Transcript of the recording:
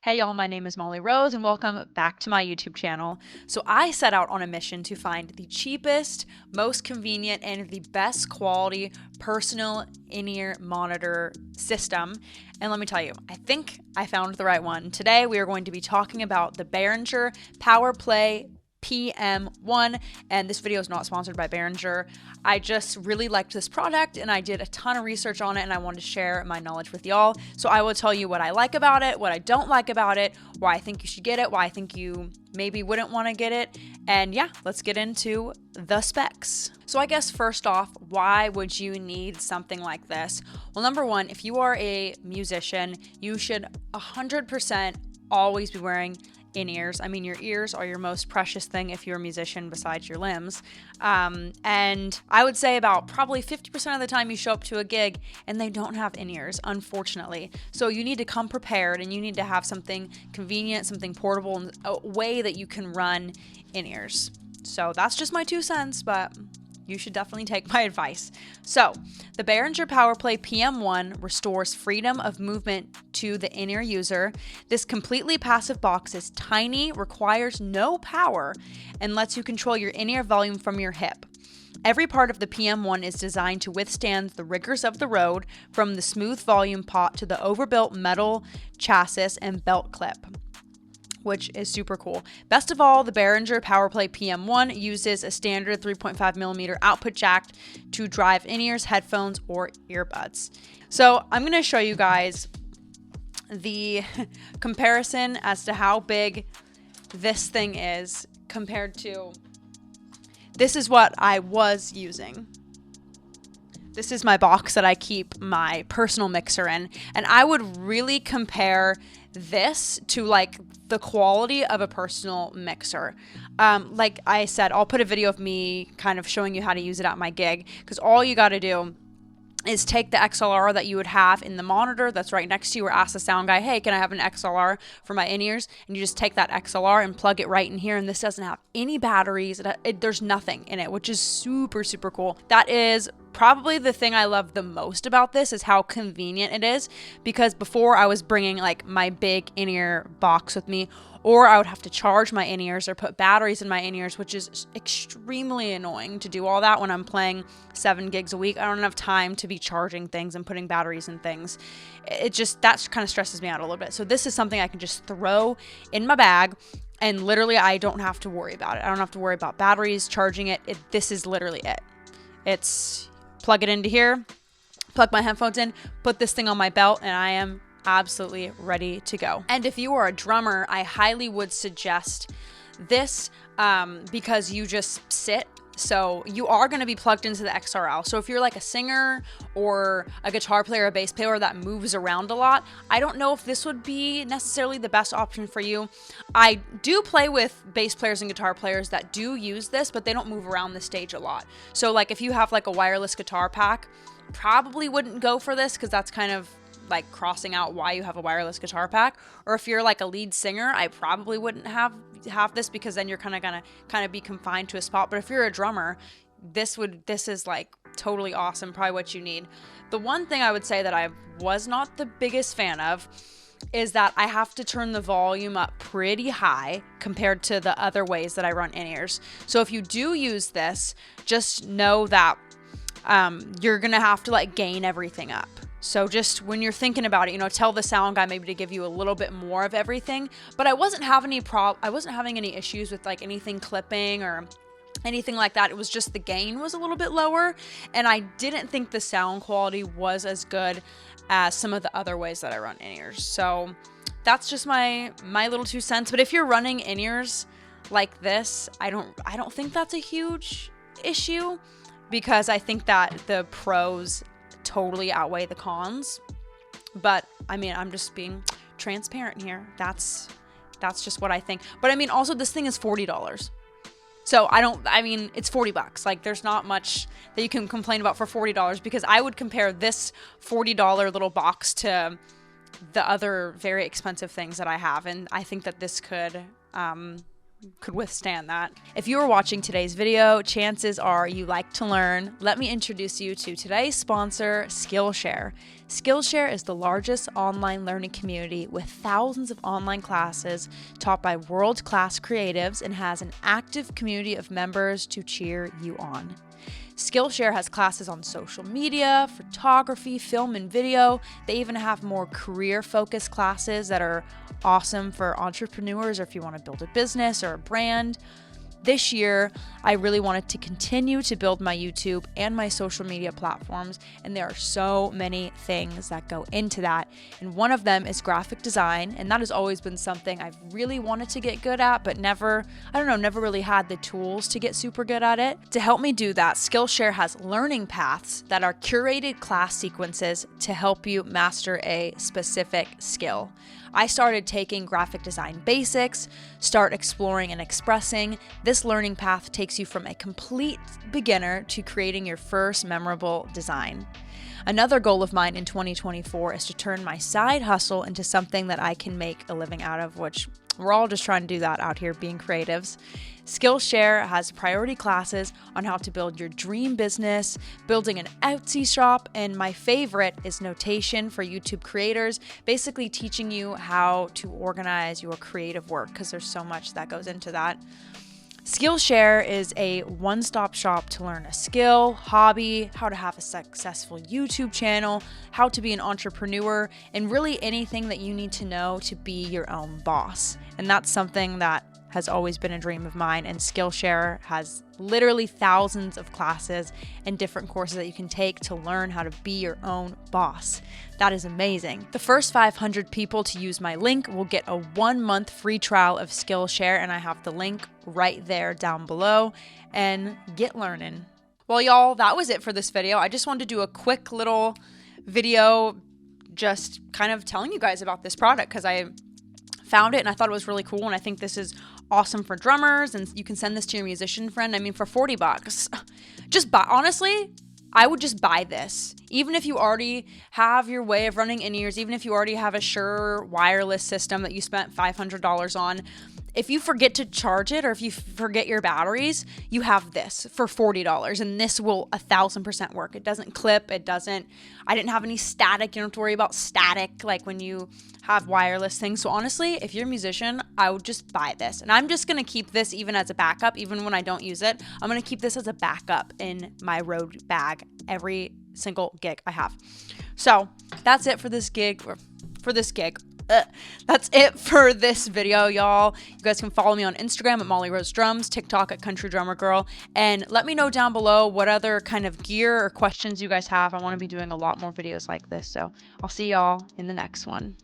Hey y'all, my name is Molly Rose and welcome back to my YouTube channel. So I set out on a mission to find the cheapest, most convenient, and the best quality personal in-ear monitor system. And let me tell you, I think I found the right one. Today we are going to be talking about the Behringer Powerplay PM1, and this video is not sponsored by Behringer. I just really liked this product and I did a ton of research on it and I wanted to share my knowledge with y'all. So I will tell you what I like about it, what I don't like about it, why I think you should get it, why I think you maybe wouldn't want to get it. And yeah, let's get into the specs. So I guess first off, why would you need something like this? Well, number one, if you are a musician, you should 100% always be wearing in-ears. I mean, your ears are your most precious thing if you're a musician besides your limbs. And I would say about probably 50% of the time you show up to a gig and they don't have in-ears, unfortunately. So you need to come prepared and you need to have something convenient, something portable, and a way that you can run in-ears. So that's just my 2 cents, but you should definitely take my advice. So, the Behringer Powerplay PM1 restores freedom of movement to the in-ear user. This completely passive box is tiny, requires no power, and lets you control your in-ear volume from your hip. Every part of the PM1 is designed to withstand the rigors of the road, from the smooth volume pot to the overbuilt metal chassis and belt clip, which is super cool. Best of all, the Behringer Powerplay PM1 uses a standard 3.5mm output jack to drive in-ears, headphones, or earbuds. So I'm gonna show you guys the comparison as to how big this thing is compared to, this is what I was using. This is my box that I keep my personal mixer in, and I would really compare this to like the quality of a personal mixer. Like I said, I'll put a video of me kind of showing you how to use it at my gig, because all you got to do is take the XLR that you would have in the monitor that's right next to you, or ask the sound guy, hey, can I have an XLR for my in-ears? And you just take that XLR and plug it right in here, and this doesn't have any batteries. There's nothing in it, which is super, super cool. That is probably the thing I love the most about this, is how convenient it is, because before I was bringing like my big in-ear box with me, or I would have to charge my in-ears or put batteries in my in-ears, which is extremely annoying to do all that when I'm playing 7 gigs a week. I don't have time to be charging things and putting batteries in things. It just, that kind of stresses me out a little bit. So this is something I can just throw in my bag, and literally I don't have to worry about it. I don't have to worry about batteries, charging it. This is literally it. It's plug it into here, plug my headphones in, put this thing on my belt, and I am absolutely ready to go. And if you are a drummer, I highly would suggest this because you just sit. So you are going to be plugged into the XRL. So if you're like a singer or a guitar player, a bass player that moves around a lot, I don't know if this would be necessarily the best option for you. I do play with bass players and guitar players that do use this, but they don't move around the stage a lot. So like if you have like a wireless guitar pack, probably wouldn't go for this, because that's kind of like crossing out why you have a wireless guitar pack. Or if you're like a lead singer, I probably wouldn't have this, because then you're gonna be confined to a spot. But if you're a drummer, this is like totally awesome, probably what you need. The one thing I would say that I was not the biggest fan of is that I have to turn the volume up pretty high compared to the other ways that I run in-ears. So if you do use this, just know that you're gonna have to like gain everything up. So just when you're thinking about it, tell the sound guy maybe to give you a little bit more of everything. But I wasn't having any issues with like anything clipping or anything like that. It was just the gain was a little bit lower, and I didn't think the sound quality was as good as some of the other ways that I run in-ears. So that's just my little 2 cents. But if you're running in-ears like this, I don't think that's a huge issue, because I think that the pros totally outweigh the cons. But I mean, I'm just being transparent here. That's just what I think. But I mean, also this thing is $40. So it's $40. Like there's not much that you can complain about for $40, because I would compare this $40 little box to the other very expensive things that I have. And I think that this could could withstand that. If you are watching today's video, chances are you like to learn. Let me introduce you to today's sponsor, Skillshare. Skillshare is the largest online learning community with thousands of online classes taught by world-class creatives and has an active community of members to cheer you on. Skillshare has classes on social media, photography, film and video. They even have more career-focused classes that are awesome for entrepreneurs or if you want to build a business or a brand. This year, I really wanted to continue to build my YouTube and my social media platforms, and there are so many things that go into that. And one of them is graphic design, and that has always been something I've really wanted to get good at, but never really had the tools to get super good at it. To help me do that, Skillshare has learning paths that are curated class sequences to help you master a specific skill. I started taking graphic design basics, start exploring and expressing. This learning path takes you from a complete beginner to creating your first memorable design. Another goal of mine in 2024 is to turn my side hustle into something that I can make a living out of, which we're all just trying to do that out here being creatives. Skillshare has priority classes on how to build your dream business, building an Etsy shop, and my favorite is notation for YouTube creators, basically teaching you how to organize your creative work because there's so much that goes into that. Skillshare is a one-stop shop to learn a skill, hobby, how to have a successful YouTube channel, how to be an entrepreneur, and really anything that you need to know to be your own boss. And that's something that has always been a dream of mine, and Skillshare has literally thousands of classes and different courses that you can take to learn how to be your own boss. That is amazing. The first 500 people to use my link will get a 1-month free trial of Skillshare, and I have the link right there down below, and get learning. Well, y'all, that was it for this video. I just wanted to do a quick little video just kind of telling you guys about this product because I found it and I thought it was really cool, and I think this is awesome for drummers, and you can send this to your musician friend. I mean, for $40, just buy. Honestly, I would just buy this. Even if you already have your way of running in-ears, even if you already have a Shure wireless system that you spent $500 on, if you forget to charge it or if you forget your batteries, you have this for $40, and this will 1,000% work. It doesn't clip. I didn't have any static. You don't have to worry about static like when you have wireless things. So honestly, if you're a musician, I would just buy this. And I'm just going to keep this even as a backup, even when I don't use it. I'm going to keep this as a backup in my road bag every single gig I have. So that's it for this gig. That's it for this video, y'all. You guys can follow me on Instagram at Molly Rose Drums, TikTok at Country Drummer Girl, and let me know down below what other kind of gear or questions you guys have. I want to be doing a lot more videos like this, so I'll see y'all in the next one.